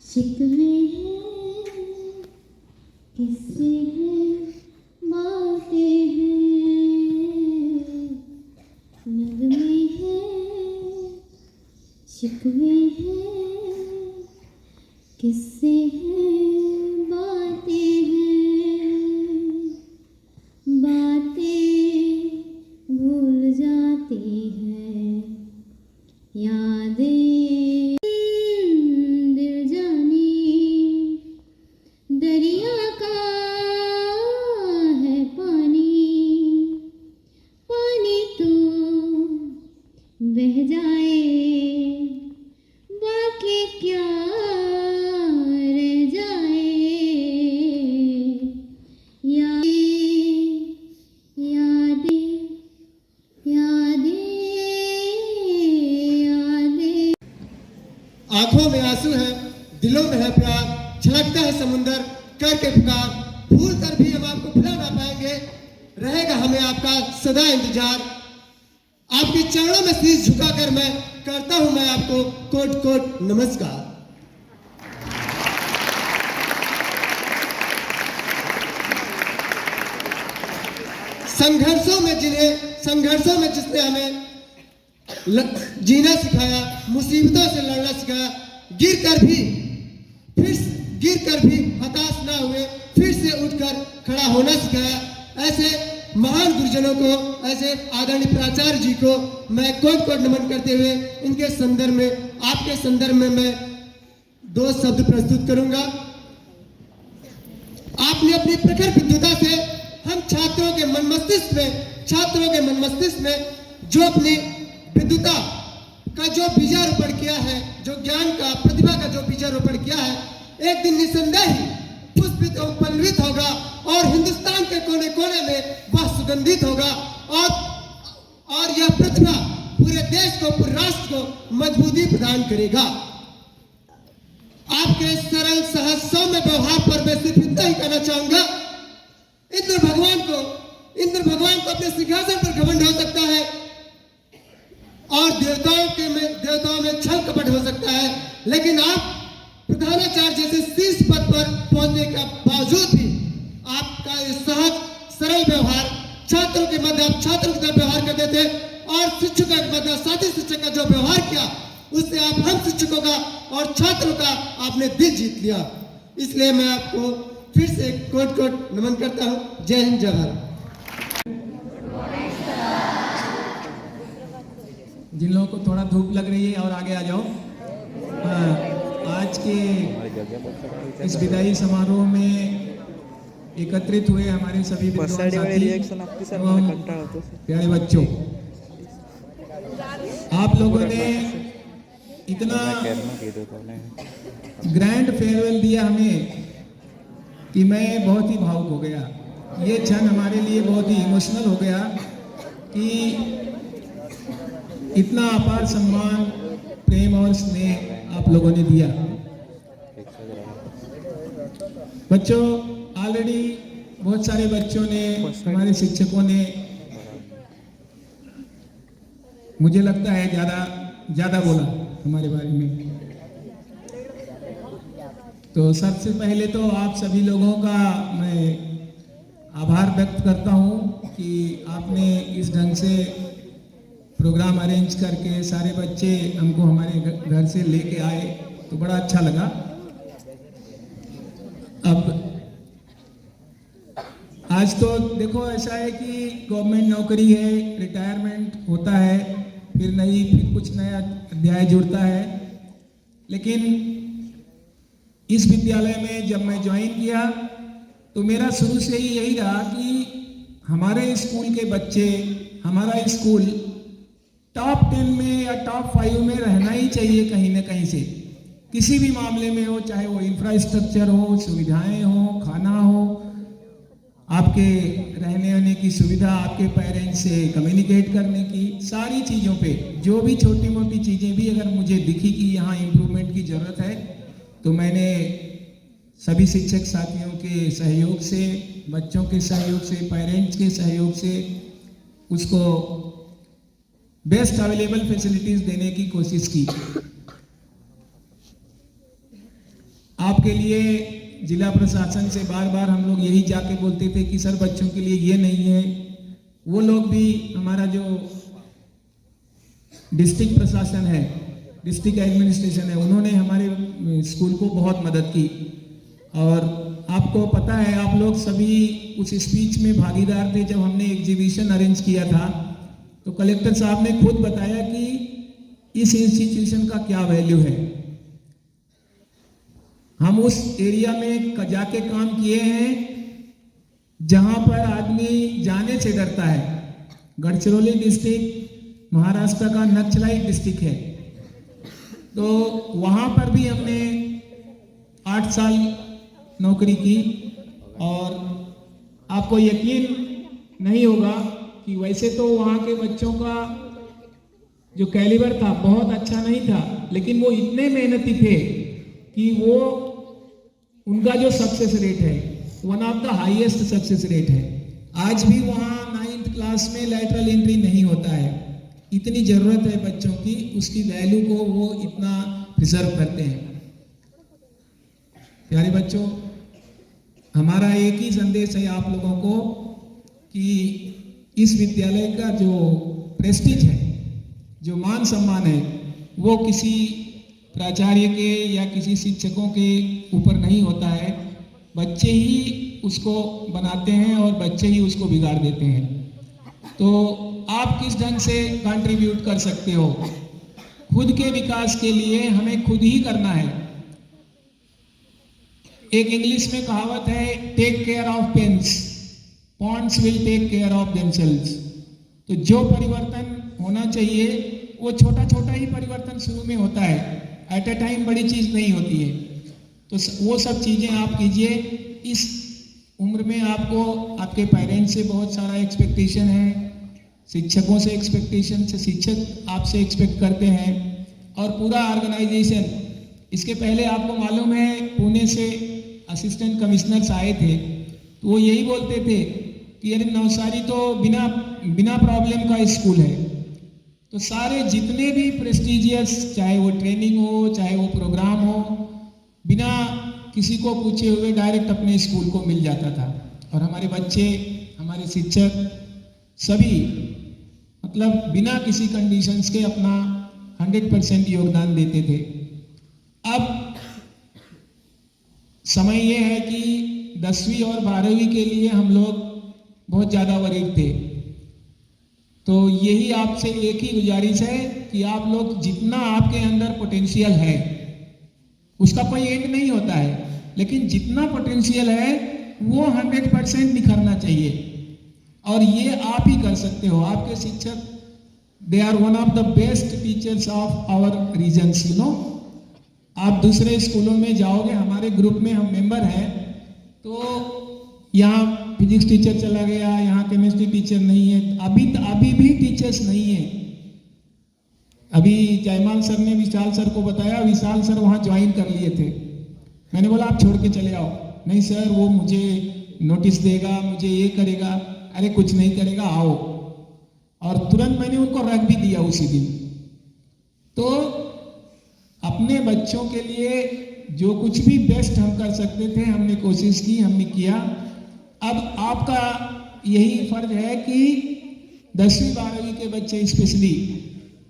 शिकवे हैं किससे हैं बातें हैं नगमे हैं शिकवे हैं किससे हैं बातें भूल जाती हैं यादें बह जाए बाकी क्या रह जाए यादें आंखों में आंसू है, दिलों में है प्यार, छलकता है समुंदर करके पुकार, भूल कर भी हम आपको भुला ना पाएंगे, रहेगा हमें आपका सदा इंतजार। आपके चरणों में शीश झुकाकर मैं करता हूं मैं आपको कोट कोट नमस्कार। संघर्षों में जिसने हमें जीना सिखाया, मुसीबतों से लड़ना सिखाया, गिर कर भी हताश ना हुए, फिर से उठकर खड़ा होना सिखाया। ऐसे महान गुरुजनों को, ऐसे आदरणीय प्राचार्य जी को मैं कोट कोट नमन करते हुए इनके संदर्भ में, आपके संदर्भ में मैं 2 शब्द प्रस्तुत करूंगा। आपने अपनी प्रखर विद्वता से हम छात्रों के मन मस्तिष्क में जो अपनी विद्वता का जो बीजारोपण किया है, जो ज्ञान का, प्रतिभा का जो बीजारोपण किया है, एक दिन निसंदेह ही पुष्पित और पल्लवित होगा और हिंदुस्तान के कोने कोने में वह सुगंधित होगा और यह प्रतिभा पूरे देश को, पूरे राष्ट्र को मजबूती प्रदान करेगा। आपके सरल सहज सौम्य व्यवहार पर मैं सिर्फ इतना ही कहना चाहूंगा, इंद्र भगवान को अपने सिंहासन पर घमंड हो सकता है और देवताओं में छल कपट हो सकता है, लेकिन आप प्रधानाचार्य जैसे शीर्ष पद पर पहुंचने के बावजूद भी आपका ये सहज सरल व्यवहार छात्रों के मध्य, आप छात्रों के साथ व्यवहार करते थे और शिक्षकों के मध्य, साथी शिक्षक का जो व्यवहार किया उससे आप हम शिक्षकों का और छात्रों का आपने दिल जीत लिया। इसलिए मैं आपको फिर से कोट कोट नमन करता हूं। जय हिंद, जय भारत। जिन लोगों को थोड़ा धूप लग रही है और आगे आ जाओ। आज के इस विदाई समारोह में एकत्रित हुए हमारे सभी विद्वान साथी एवं प्यारे बच्चों, आप लोगों ने इतना ग्रैंड फेयरवेल दिया हमें कि मैं बहुत ही भावुक हो गया। ये क्षण हमारे लिए बहुत ही इमोशनल हो गया कि इतना अपार सम्मान, प्रेम और स्नेह आप लोगों ने दिया। बच्चों, ऑलरेडी बहुत सारे बच्चों ने, हमारे शिक्षकों ने, मुझे लगता है ज्यादा बोला हमारे बारे में। तो सबसे पहले तो आप सभी लोगों का मैं आभार व्यक्त करता हूं कि आपने इस ढंग से प्रोग्राम अरेंज करके सारे बच्चे हमको हमारे घर से लेके आए, तो बड़ा अच्छा लगा। अब आज तो देखो ऐसा है कि गवर्नमेंट नौकरी है, रिटायरमेंट होता है, फिर कुछ नया अध्याय जुड़ता है। लेकिन इस विद्यालय में जब मैं ज्वाइन किया तो मेरा शुरू से ही यही रहा कि हमारे स्कूल के बच्चे, हमारा स्कूल टॉप 10 में या टॉप 5 में रहना ही चाहिए कहीं ना कहीं से, किसी भी मामले में हो, चाहे वो इंफ्रास्ट्रक्चर हो, सुविधाएं हो, खाना हो, आपके रहने होने की सुविधा, आपके पेरेंट्स से कम्युनिकेट करने की, सारी चीज़ों पे जो भी छोटी मोटी चीज़ें भी अगर मुझे दिखी कि यहाँ इम्प्रूवमेंट की ज़रूरत है, तो मैंने सभी शिक्षक साथियों के सहयोग से, बच्चों के सहयोग से, पेरेंट्स के सहयोग से उसको बेस्ट अवेलेबल फैसिलिटीज देने की कोशिश की। आपके लिए जिला प्रशासन से बार बार हम लोग यही जाके बोलते थे कि सर बच्चों के लिए ये नहीं है। वो लोग भी, हमारा जो डिस्ट्रिक्ट प्रशासन है, डिस्ट्रिक्ट एडमिनिस्ट्रेशन है, उन्होंने हमारे स्कूल को बहुत मदद की। और आपको पता है, आप लोग सभी उस स्पीच में भागीदार थे जब हमने एग्जीबिशन अरेंज किया था। तो कलेक्टर साहब ने खुद बताया कि इस इंस्टीट्यूशन का क्या वैल्यू है। हम उस एरिया में जाके काम किए हैं जहां पर आदमी जाने से डरता है। गढ़चिरौली डिस्ट्रिक्ट महाराष्ट्र का नक्सलाइट डिस्ट्रिक्ट है, तो वहां पर भी हमने 8 साल नौकरी की। और आपको यकीन नहीं होगा कि वैसे तो वहाँ के बच्चों का जो कैलिबर था बहुत अच्छा नहीं था, लेकिन वो इतने मेहनती थे कि वो, उनका जो सक्सेस रेट है one of the highest success rate है। आज भी वहाँ 9th क्लास में लैटरल एंट्री नहीं होता है। इतनी ज़रूरत है बच्चों की, उसकी वैल्यू को वो इतना प्रिजर्व करते हैं। प्यारे बच्चों, हमारा एक ही संदेश है आप लोगों को कि इस विद्यालय का जो प्रेस्टीज है, जो मान सम्मान है, वो किसी प्राचार्य के या किसी शिक्षकों के ऊपर नहीं होता है। बच्चे ही उसको बनाते हैं और बच्चे ही उसको बिगाड़ देते हैं। तो आप किस ढंग से कंट्रीब्यूट कर सकते हो? खुद के विकास के लिए हमें खुद ही करना है। एक इंग्लिश में कहावत है, take care of pence, pounds will take care of themselves. तो जो परिवर्तन होना चाहिए वो छोटा छोटा ही परिवर्तन शुरू में होता है, एट ए टाइम बड़ी चीज नहीं होती है। तो वो सब चीजें आप कीजिए। इस उम्र में आपको आपके पेरेंट्स से बहुत सारा एक्सपेक्टेशन है, शिक्षकों से एक्सपेक्टेशन से, शिक्षक आपसे एक्सपेक्ट करते हैं, और पूरा ऑर्गेनाइजेशन। इसके पहले आपको मालूम है पुणे से असिस्टेंट कमिश्नर्स आए थे, तो वो यही बोलते थे कि अरे नवसारी तो बिना प्रॉब्लम का स्कूल है। तो सारे जितने भी प्रेस्टिजियस, चाहे वो ट्रेनिंग हो चाहे वो प्रोग्राम हो, बिना किसी को पूछे हुए डायरेक्ट अपने स्कूल को मिल जाता था। और हमारे बच्चे, हमारे शिक्षक सभी मतलब बिना किसी कंडीशंस के अपना 100% योगदान देते थे। अब समय ये है कि 10वीं और 12वीं के लिए हम लोग बहुत ज़्यादा वरीड थे। तो यही आपसे एक ही गुजारिश है कि आप लोग जितना आपके अंदर पोटेंशियल है, उसका कोई एंड नहीं होता है, लेकिन जितना पोटेंशियल है वो 100% निखरना चाहिए। और ये आप ही कर सकते हो। आपके शिक्षक, they are one of the best teachers of our regions, you know. आप दूसरे स्कूलों में जाओगे, हमारे ग्रुप में हम मेंबर हैं, तो यहाँ फिजिक्स टीचर चला गया, यहाँ केमिस्ट्री टीचर नहीं है, अभी भी टीचर्स नहीं है। अभी जयमाल सर ने विशाल सर को बताया, विशाल सर वहाँ ज्वाइन कर लिए थे। मैंने बोला आप छोड़ के चले आओ। नहीं सर, वो मुझे नोटिस देगा, मुझे ये करेगा। अरे कुछ नहीं करेगा, आओ। और तुरंत मैंने उनको रख भी दिया उसी दिन। तो अपने बच्चों के लिए जो कुछ भी बेस्ट हम कर सकते थे हमने कोशिश की, हमने किया। अब आपका यही फर्ज है कि 10वीं 12वीं के बच्चे स्पेशली,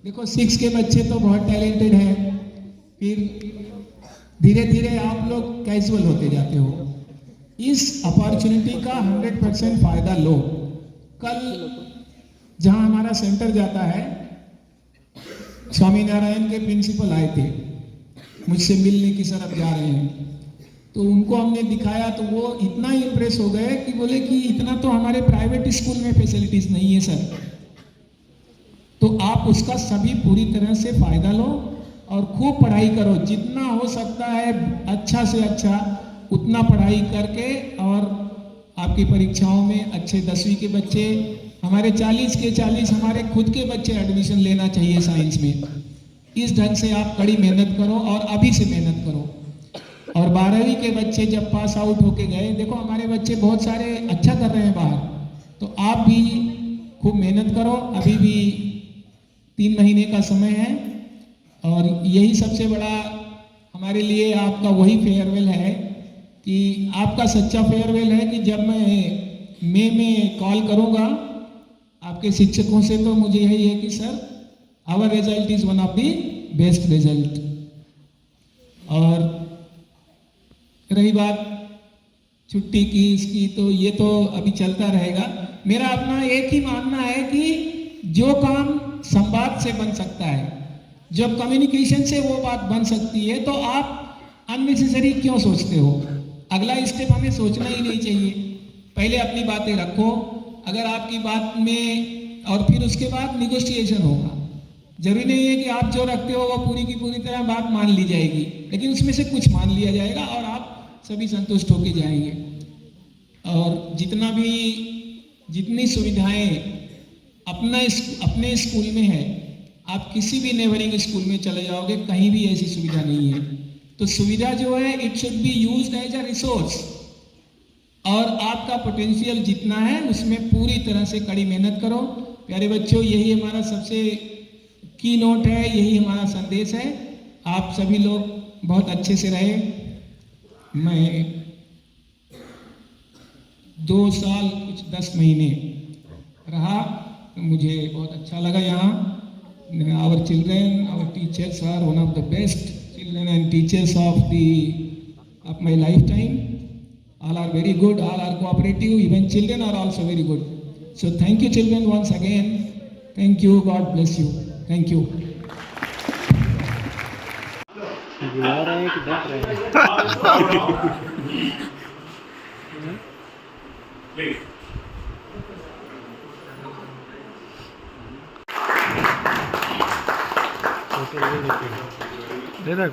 देखो 6 के बच्चे तो बहुत टैलेंटेड हैं, फिर धीरे धीरे आप लोग कैजुअल होते जाते हो। इस अपॉर्चुनिटी का 100% फायदा लो। कल जहां हमारा सेंटर जाता है, स्वामीनारायण के प्रिंसिपल आए थे मुझसे मिलने की, सर अब जा रहे हैं। तो उनको हमने दिखाया तो वो इतना इम्प्रेस हो गए कि बोले कि इतना तो हमारे प्राइवेट स्कूल में फैसिलिटीज नहीं है सर। तो आप उसका सभी पूरी तरह से फायदा लो और खूब पढ़ाई करो, जितना हो सकता है अच्छा से अच्छा उतना पढ़ाई करके। और आपकी परीक्षाओं में अच्छे 10वीं के बच्चे, हमारे 40 के 40 हमारे खुद के बच्चे एडमिशन लेना चाहिए साइंस में। इस ढंग से आप कड़ी मेहनत करो और अभी से मेहनत करो। और 12वीं के बच्चे जब पास आउट होके गए, देखो हमारे बच्चे बहुत सारे अच्छा कर रहे हैं बाहर, तो आप भी खूब मेहनत करो। अभी भी 3 महीने का समय है, और यही सबसे बड़ा हमारे लिए आपका वही फेयरवेल है कि आपका सच्चा फेयरवेल है कि जब मैं मई में कॉल करूंगा आपके शिक्षकों से, तो मुझे यही है कि sir our result is one of the best result. और रही बात छुट्टी की, इसकी, तो ये तो अभी चलता रहेगा। मेरा अपना एक ही मानना है कि जो काम संवाद से बन सकता है, जब कम्युनिकेशन से वो बात बन सकती है, तो आप अननेसेसरी क्यों सोचते हो? अगला स्टेप हमें सोचना ही नहीं चाहिए। पहले अपनी बातें रखो, अगर आपकी बात में, और फिर उसके बाद निगोशिएशन होगा। जरूरी नहीं है कि आप जो रखते हो वो पूरी की पूरी तरह बात मान ली जाएगी, लेकिन उसमें से कुछ मान लिया जाएगा और आप सभी संतुष्ट होके जाएंगे। और जितनी सुविधाएं अपने स्कूल में है, आप किसी भी नेबरिंग स्कूल में चले जाओगे, कहीं भी ऐसी सुविधा नहीं है। तो सुविधा जो है, it should be used as a resource. और आपका पोटेंशियल जितना है उसमें पूरी तरह से कड़ी मेहनत करो। प्यारे बच्चों, यही हमारा सबसे की नोट है, यही हमारा संदेश है। आप सभी लोग बहुत अच्छे से रहे। मैं 2 साल कुछ 10 महीने रहा, तो मुझे बहुत अच्छा लगा यहाँ। Our children, our teachers are one of the best children and teachers of my lifetime. All are very good, all are cooperative, even children are also very good. So thank you children once again. Thank you, God bless you. Thank you. बुला रहे हैं कि डर रहे हैं? Please. दे रहा